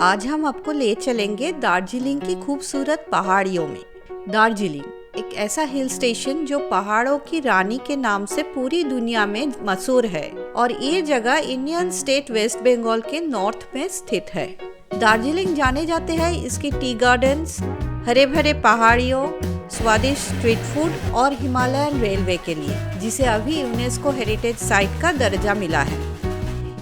आज हम आपको ले चलेंगे दार्जिलिंग की खूबसूरत पहाड़ियों में। दार्जिलिंग एक ऐसा हिल स्टेशन जो पहाड़ों की रानी के नाम से पूरी दुनिया में मशहूर है और ये जगह इंडियन स्टेट वेस्ट बंगाल के नॉर्थ में स्थित है। दार्जिलिंग जाने जाते हैं इसकी टी गार्डन्स, हरे भरे पहाड़ियों, स्वादिष्ट स्ट्रीट फूड और हिमालयन रेलवे के लिए, जिसे अभी यूनेस्को हेरिटेज साइट का दर्जा मिला है।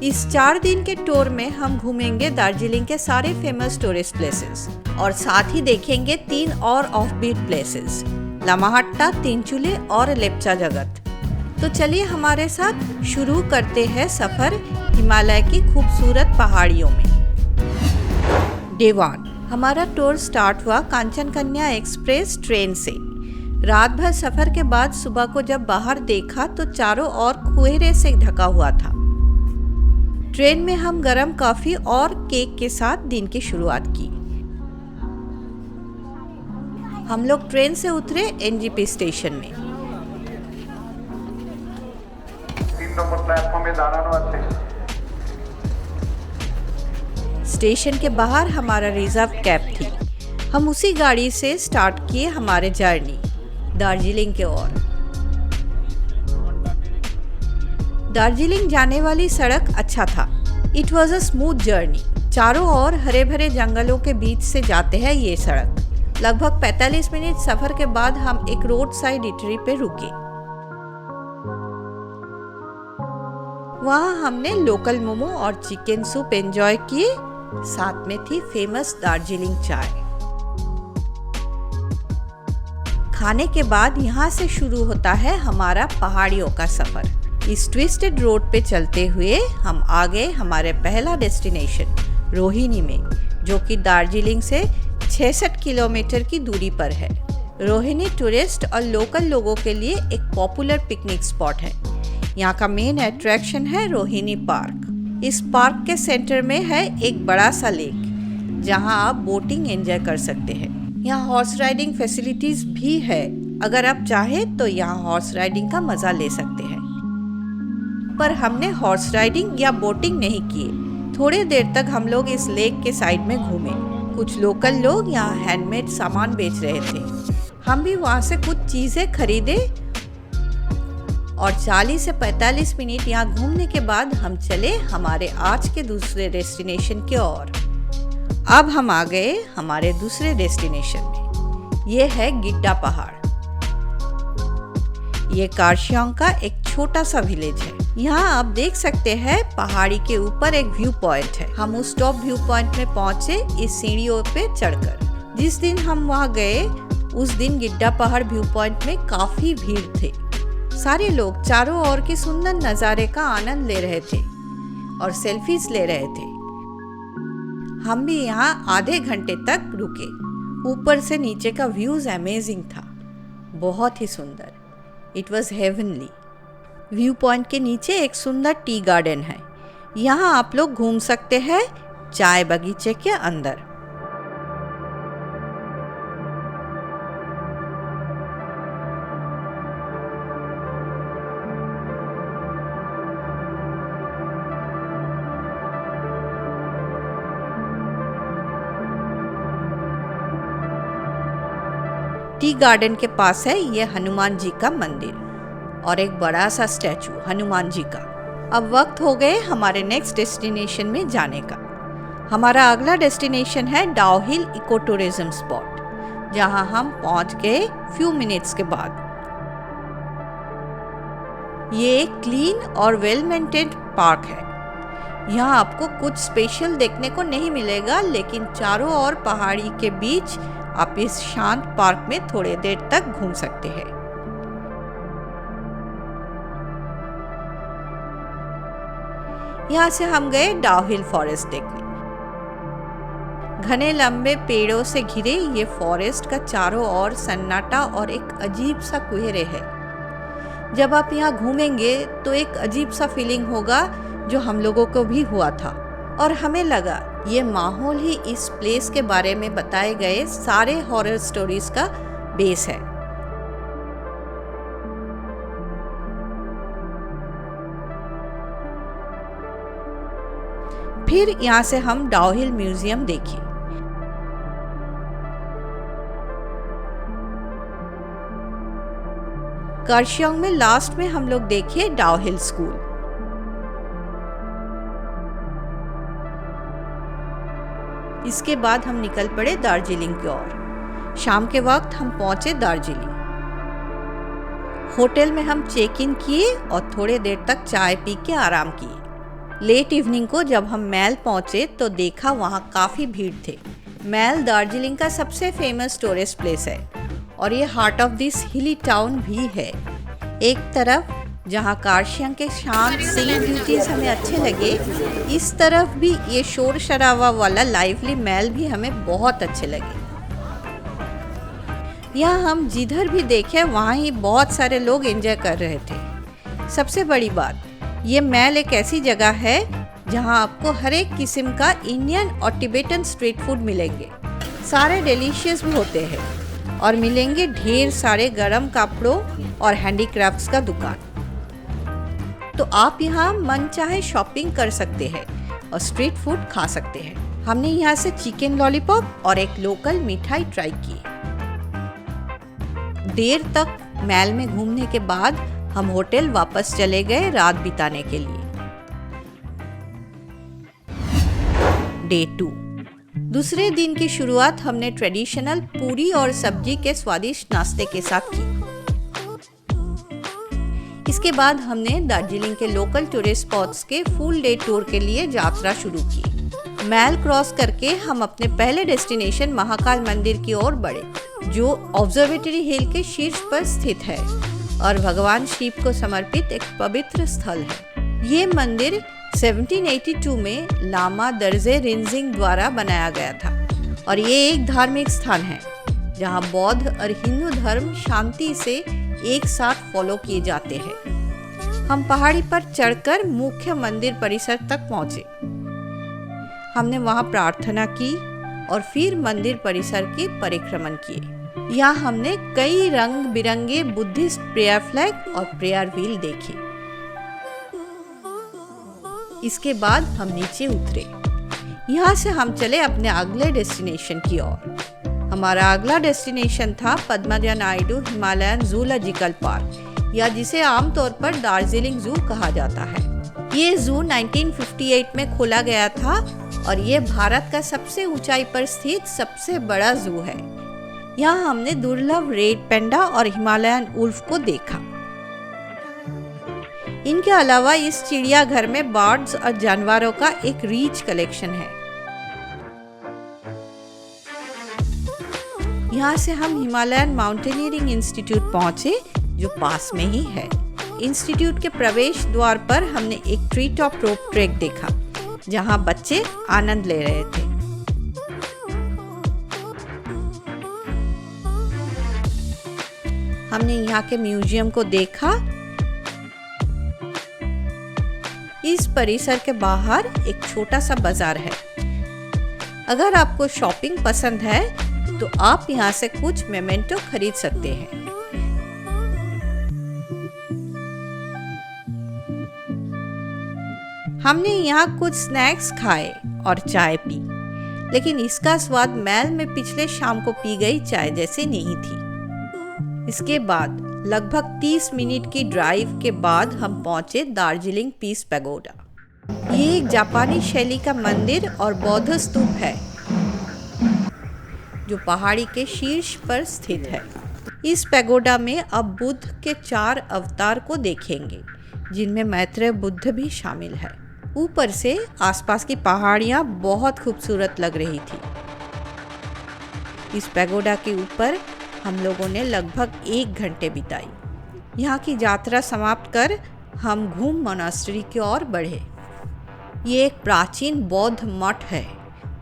इस 4 दिन के टूर में हम घूमेंगे दार्जिलिंग के सारे फेमस टूरिस्ट प्लेसेस और साथ ही देखेंगे 3 और ऑफ बीट प्लेसेस, लामाहट्टा, तीनचुले और लेप्चा जगत। तो चलिए हमारे साथ शुरू करते हैं सफर हिमालय की खूबसूरत पहाड़ियों में। डे 1 हमारा टूर स्टार्ट हुआ कांचन कन्या एक्सप्रेस ट्रेन से। रात भर सफर के बाद सुबह को जब बाहर देखा तो चारों ओर कोहरे से ढका हुआ था। ट्रेन में हम गरम कॉफी और केक के साथ दिन की शुरुआत की। हम लोग ट्रेन से उतरे एनजीपी स्टेशन में। 3 নম্বর প্ল্যাটফর্মে দাঁড়ানো আছে। स्टेशन के बाहर हमारा रिजर्व कैब थी। हम उसी गाड़ी से स्टार्ट किए हमारे जर्नी दार्जिलिंग के ओर। दार्जिलिंग जाने वाली सड़क अच्छा था। It was a smooth journey. चारों ओर हरे भरे जंगलों के बीच से जाते हैं ये सड़क। लगभग 45 मिनट सफर के बाद हम एक रोड साइड इटरी पे रुके। वहाँ हमने लोकल मोमो और चिकन सूप एंजॉय किए। साथ में थी फेमस दार्जिलिंग चाय। खाने के बाद यहाँ से शुरू होता है हमारा पहाड़ियों का सफर। इस ट्विस्टेड रोड पे चलते हुए हम आ गए हमारे पहला डेस्टिनेशन रोहिनी में, जो कि दार्जिलिंग से 66 किलोमीटर की दूरी पर है। रोहिनी टूरिस्ट और लोकल लोगों के लिए एक पॉपुलर पिकनिक स्पॉट है। यहाँ का मेन अट्रैक्शन है रोहिनी पार्क। इस पार्क के सेंटर में है एक बड़ा सा लेक, जहाँ आप बोटिंग एंजॉय कर सकते हैं। यहाँ हॉर्स राइडिंग फैसिलिटीज भी है। अगर आप चाहें तो यहाँ हॉर्स राइडिंग का मजा ले सकते हैं, पर हमने हॉर्स राइडिंग या बोटिंग नहीं किए। थोड़ी देर तक हम लोग इस लेक के साइड में घूमे। कुछ लोकल लोग यहाँ हैंडमेड सामान बेच रहे थे। हम भी वहाँ से कुछ चीजें खरीदे और 40 से 45 मिनट यहाँ घूमने के बाद हम चले हमारे आज के दूसरे डेस्टिनेशन की ओर। अब हम आ गए हमारे दूसरे डेस्टिनेशन में। ये है गिड्डा पहाड़। ये कार्शियांग का एक छोटा सा विलेज है। यहाँ आप देख सकते हैं पहाड़ी के ऊपर एक व्यू पॉइंट है। हम उस टॉप व्यू पॉइंट में पहुंचे इस सीढ़ियों पे चढ़कर। जिस दिन हम वहाँ गए उस दिन गिड्डा पहाड़ व्यू पॉइंट में काफी भीड़ थे। सारे लोग चारों ओर के सुंदर नजारे का आनंद ले रहे थे और सेल्फीज ले रहे थे। हम भी यहाँ आधे घंटे तक रुके। ऊपर से नीचे का व्यूज अमेजिंग था, बहुत ही सुंदर। It was heavenly. View point के नीचे एक सुंदर टी गार्डन है। यहाँ आप लोग घूम सकते हैं चाय बगीचे के अंदर। टी गार्डन के पास है ये हनुमान जी का मंदिर और एक बड़ा सा स्टैचू हनुमान जी का। अब वक्त हो गए हमारे नेक्स्ट डेस्टिनेशन में जाने का। हमारा अगला डेस्टिनेशन है डाउ हिल इको टूरिज्म स्पॉट, जहां हम पहुंच गए फ्यू मिनट्स के बाद। ये एक क्लीन और वेल मेंटेन्ड पार्क है। यहाँ आपको कुछ स्पेशल देखने को नहीं मिलेगा, लेकिन चारों ओर पहाड़ी के बीच आप इस शांत पार्क में थोड़ी देर तक घूम सकते हैं। यहाँ से हम गए डाउ हिल फॉरेस्ट देखने। घने लंबे पेड़ों से घिरे ये फॉरेस्ट का चारों ओर सन्नाटा और एक अजीब सा कोहरे है। जब आप यहाँ घूमेंगे तो एक अजीब सा फीलिंग होगा, जो हम लोगों को भी हुआ था और हमें लगा ये माहौल ही इस प्लेस के बारे में बताए गए सारे हॉरर स्टोरीज का बेस है। फिर यहाँ से हम डाउहिल म्यूजियम देखे। कर्शियोंग में लास्ट में हम लोग देखे डाउहिल स्कूल। इसके बाद हम निकल पड़े दार्जिलिंग की ओर। शाम के वक्त हम पहुंचे दार्जिलिंग। होटल में हम चेक इन किए और थोड़े देर तक चाय पी के आराम किए। लेट इवनिंग को जब हम मैल पहुंचे तो देखा वहाँ काफ़ी भीड़ थे। मैल दार्जिलिंग का सबसे फेमस टूरिस्ट प्लेस है और ये हार्ट ऑफ दिस हिली टाउन भी है। एक तरफ जहाँ कार्शियंग के शांत सीन ब्यूटीज हमें अच्छे लगे, इस तरफ भी ये शोर शराबा वाला लाइवली मैल भी हमें बहुत अच्छे लगे। यहाँ हम जिधर भी देखे वहाँ ही बहुत सारे लोग एंजॉय कर रहे थे। सबसे बड़ी बात, ये मैल एक ऐसी जगह है जहाँ आपको हर एक किस्म का इंडियन और तिब्बतन स्ट्रीट फूड मिलेंगे। सारे डिलीशियस भी होते हैं और मिलेंगे ढेर सारे गरम कपड़ों और हैंडीक्राफ्ट्स का दुकान। तो आप यहाँ मन चाहे शॉपिंग कर सकते हैं और स्ट्रीट फूड खा सकते हैं। हमने यहाँ से चिकन लॉलीपॉप और एक लोकल मिठाई ट्राई की। देर तक मैल में घूमने के बाद हम होटल वापस चले गए रात बिताने के लिए। डे 2, दूसरे दिन की शुरुआत हमने ट्रेडिशनल पूरी और सब्जी के स्वादिष्ट नाश्ते के साथ की। इसके बाद हमने दार्जिलिंग के लोकल टूरिस्ट स्पॉट्स के फुल डे टूर के लिए यात्रा शुरू की। मैल क्रॉस करके हम अपने पहले डेस्टिनेशन महाकाल मंदिर की ओर बढ़े, जो ऑब्जर्वेटरी हिल के शीर्ष पर स्थित है और भगवान शिव को समर्पित एक पवित्र स्थल है। ये मंदिर 1782 में लामा दर्जे रिंजिंग द्वारा बनाया गया था और ये एक धार्मिक स्थान है जहाँ बौद्ध और हिंदू धर्म शांति से एक साथ फॉलो किए जाते हैं। हम पहाड़ी पर चढ़कर मुख्य मंदिर परिसर तक पहुँचे। हमने वहाँ प्रार्थना की और फिर मंदिर परिसर के परिक्रमण किए। यहाँ हमने कई रंग बिरंगे बुद्धिस्ट प्रेयर फ्लैग और प्रेयर व्हील देखे। इसके बाद हम नीचे उतरे। यहाँ से हम चले अपने अगले डेस्टिनेशन की ओर। हमारा अगला डेस्टिनेशन था Padmaja Naidu Himalayan zoological park, या जिसे आमतौर पर दार्जिलिंग जू कहा जाता है। ये जू 1958 में खोला गया था और ये भारत का सबसे ऊंचाई पर स्थित सबसे बड़ा जू है। यहाँ हमने दुर्लभ रेड पेंडा और हिमालयन उल्फ को देखा। इनके अलावा इस चिड़ियाघर में बर्ड्स और जानवरों का एक रिच कलेक्शन है। यहाँ से हम हिमालयन माउंटेनियरिंग इंस्टीट्यूट पहुंचे, जो पास में ही है। इंस्टीट्यूट के प्रवेश द्वार पर हमने एक ट्री टॉप रोप ट्रैक देखा, जहाँ बच्चे आनंद ले रहे थे। हमने यहाँ के म्यूजियम को देखा। इस परिसर के बाहर एक छोटा सा बाजार है। अगर आपको शॉपिंग पसंद है तो आप यहाँ से कुछ मेमेंटो खरीद सकते हैं। हमने यहाँ कुछ स्नैक्स खाए और चाय पी, लेकिन इसका स्वाद मैल में पिछले शाम को पी गई चाय जैसे नहीं थी। इसके बाद लगभग 30 मिनट की ड्राइव के बाद हम पहुंचे दार्जिलिंग पीस पैगोडा। ये एक जापानी शैली का मंदिर और बौद्ध स्तूप है, जो पहाड़ी के शीर्ष पर स्थित है। इस पैगोडा में अब बुद्ध के 4 अवतार को देखेंगे, जिनमें मैत्रेय बुद्ध भी शामिल है। ऊपर से आसपास की पहाड़ियाँ बहुत खूबसूरत लग रही थी। इस पैगोडा के ऊपर हम लोगों ने लगभग 1 घंटे बिताई। यहाँ की यात्रा समाप्त कर हम घूम मोनास्ट्री की ओर बढ़े। ये एक प्राचीन बौद्ध मठ है।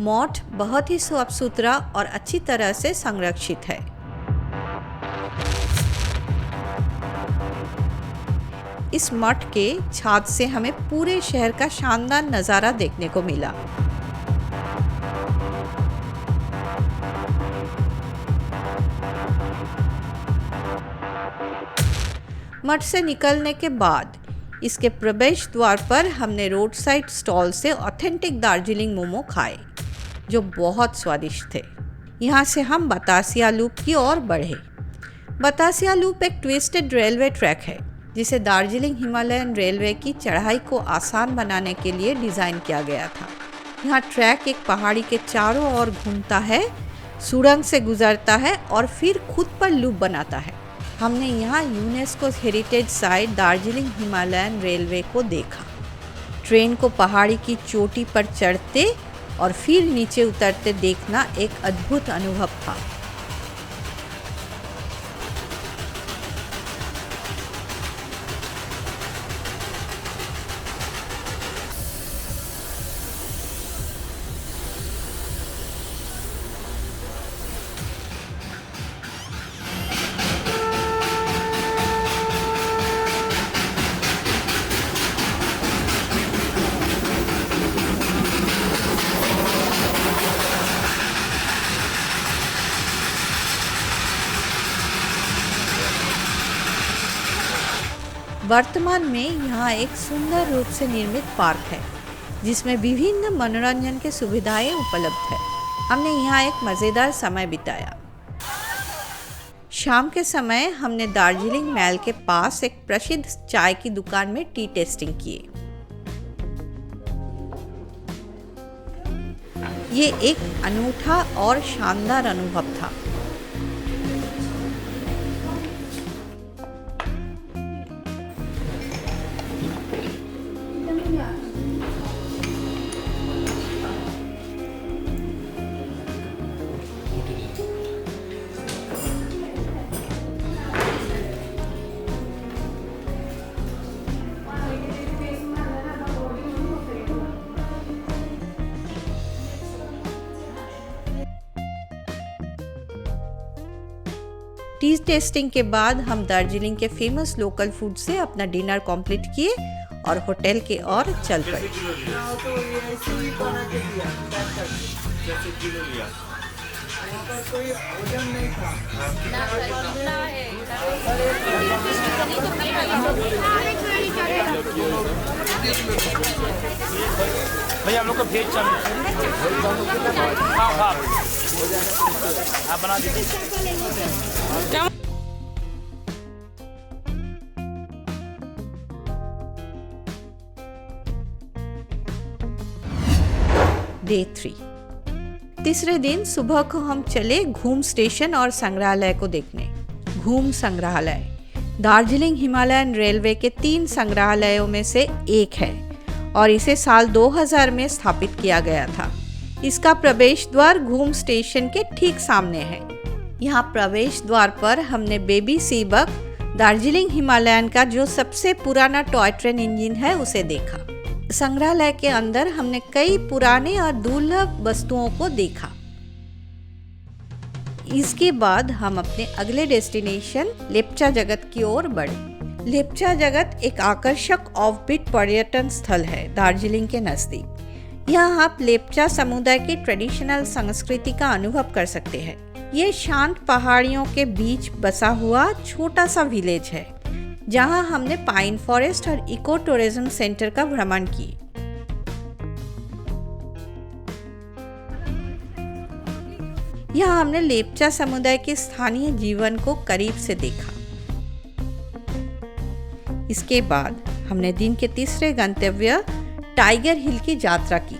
मठ बहुत ही साफ सुथरा और अच्छी तरह से संरक्षित है। इस मठ के छत से हमें पूरे शहर का शानदार नज़ारा देखने को मिला। मठ से निकलने के बाद इसके प्रवेश द्वार पर हमने रोड साइड स्टॉल से ऑथेंटिक दार्जिलिंग मोमो खाए जो बहुत स्वादिष्ट थे। यहाँ से हम बतासिया लूप की ओर बढ़े। बतासिया लूप एक ट्विस्टेड रेलवे ट्रैक है जिसे दार्जिलिंग हिमालयन रेलवे की चढ़ाई को आसान बनाने के लिए डिज़ाइन किया गया था। यहाँ ट्रैक एक पहाड़ी के चारों ओर घूमता है, सुरंग से गुजरता है और फिर खुद पर लूप बनाता है। हमने यहाँ UNESCO heritage site Darjeeling Himalayan railway को देखा। ट्रेन को पहाड़ी की चोटी पर चढ़ते और फिर नीचे उतरते देखना एक अद्भुत अनुभव था। वर्तमान में यहाँ एक सुंदर रूप से निर्मित पार्क है जिसमें विभिन्न मनोरंजन की सुविधाएं उपलब्ध है। हमने यहाँ एक मज़ेदार समय बिताया। शाम के समय हमने दार्जिलिंग महल के पास एक प्रसिद्ध चाय की दुकान में टी टेस्टिंग किए। ये एक अनूठा और शानदार अनुभव था। टी टेस्टिंग के बाद हम दार्जिलिंग के फेमस लोकल फूड से अपना डिनर कंप्लीट किए और होटल के ओर चल पड़े। भैया हम लोग को भेज चाहिए। हाँ हाँ आप बना दीजिए। डे 3 तीसरे दिन सुबह को हम चले घूम स्टेशन और संग्रहालय को देखने। घूम संग्रहालय दार्जिलिंग हिमालयन रेलवे के 3 संग्रहालयों में से एक है और इसे साल 2000 में स्थापित किया गया था। इसका प्रवेश द्वार घूम स्टेशन के ठीक सामने है। यहाँ प्रवेश द्वार पर हमने बेबी सीबक दार्जिलिंग हिमालयन का जो सबसे पुराना टॉय ट्रेन इंजन है उसे देखा। संग्रहालय के अंदर हमने कई पुराने और दुर्लभ वस्तुओं को देखा। इसके बाद हम अपने अगले डेस्टिनेशन लेप्चा जगत की ओर बढ़े। लेप्चा जगत एक आकर्षक ऑफबीट पर्यटन स्थल है दार्जिलिंग के नजदीक। यहाँ आप लेप्चा समुदाय की ट्रेडिशनल संस्कृति का अनुभव कर सकते हैं। ये शांत पहाड़ियों के बीच बसा हुआ छोटा सा विलेज है जहाँ हमने पाइन फॉरेस्ट और इको टूरिज्म सेंटर का भ्रमण किए। यहाँ हमने लेप्चा समुदाय के स्थानीय जीवन को करीब से देखा। इसके बाद हमने दिन के तीसरे गंतव्य टाइगर हिल की यात्रा की।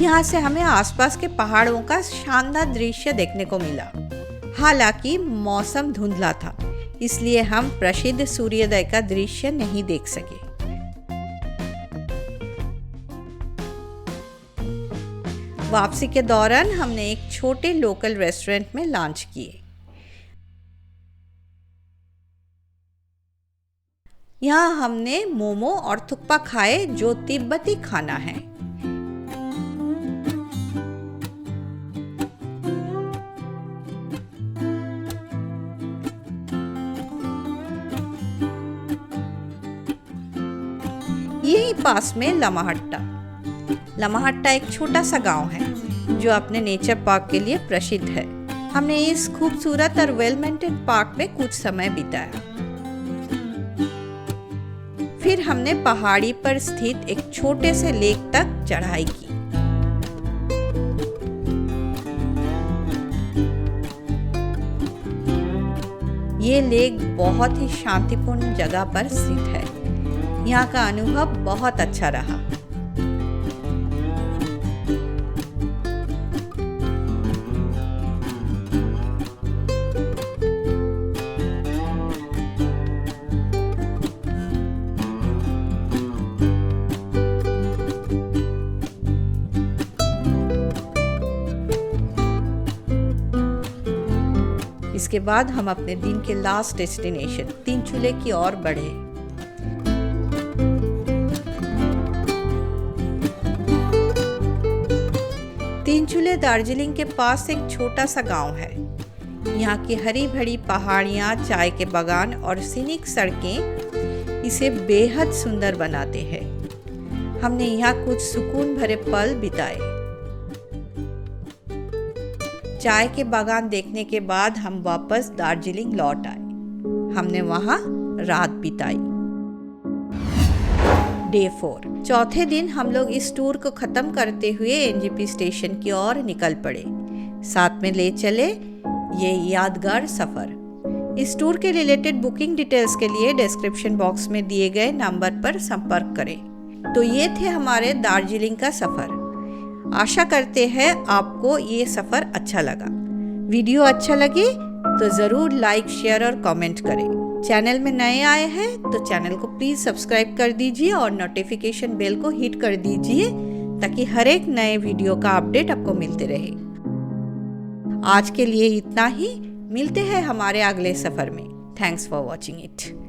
यहाँ से हमें आसपास के पहाड़ों का शानदार दृश्य देखने को मिला। हालांकि मौसम धुंधला था, इसलिए हम प्रसिद्ध सूर्योदय का दृश्य नहीं देख सके। वापसी के दौरान हमने एक छोटे लोकल रेस्टोरेंट में लंच किए। यहाँ हमने मोमो और थुक्पा खाए जो तिब्बती खाना है। यही पास में लमाहट्टा एक छोटा सा गांव है जो अपने नेचर पार्क के लिए प्रसिद्ध है। हमने इस खूबसूरत और वेल मेंटेन पार्क में कुछ समय बिताया। फिर हमने पहाड़ी पर स्थित एक छोटे से लेक तक चढ़ाई की। ये लेक बहुत ही शांतिपूर्ण जगह पर स्थित है। यहाँ का अनुभव बहुत अच्छा रहा। इसके बाद हम अपने दिन के लास्ट डेस्टिनेशन तीनचूले की ओर बढ़े। तीनचूले दार्जिलिंग के पास एक छोटा सा गांव है। यहाँ की हरी भरी पहाड़ियाँ, चाय के बागान और सीनिक सड़कें इसे बेहद सुंदर बनाते हैं। हमने यहाँ कुछ सुकून भरे पल बिताए। चाय के बागान देखने के बाद हम वापस दार्जिलिंग लौट आए। हमने वहां रात बिताई। डे 4 चौथे दिन हम लोग इस टूर को खत्म करते हुए एनजेपी स्टेशन की ओर निकल पड़े। साथ में ले चले ये यादगार सफर। इस टूर के रिलेटेड बुकिंग डिटेल्स के लिए डिस्क्रिप्शन बॉक्स में दिए गए नंबर पर संपर्क करें। तो ये थे हमारे दार्जिलिंग का सफर। आशा करते हैं आपको ये सफ़र अच्छा लगा। वीडियो अच्छा लगे तो ज़रूर लाइक, शेयर और कमेंट करें। चैनल में नए आए हैं तो चैनल को प्लीज़ सब्सक्राइब कर दीजिए और नोटिफिकेशन बेल को हिट कर दीजिए ताकि हर एक नए वीडियो का अपडेट आपको मिलते रहे। आज के लिए इतना ही। मिलते हैं हमारे अगले सफ़र में। Thanks for watching it.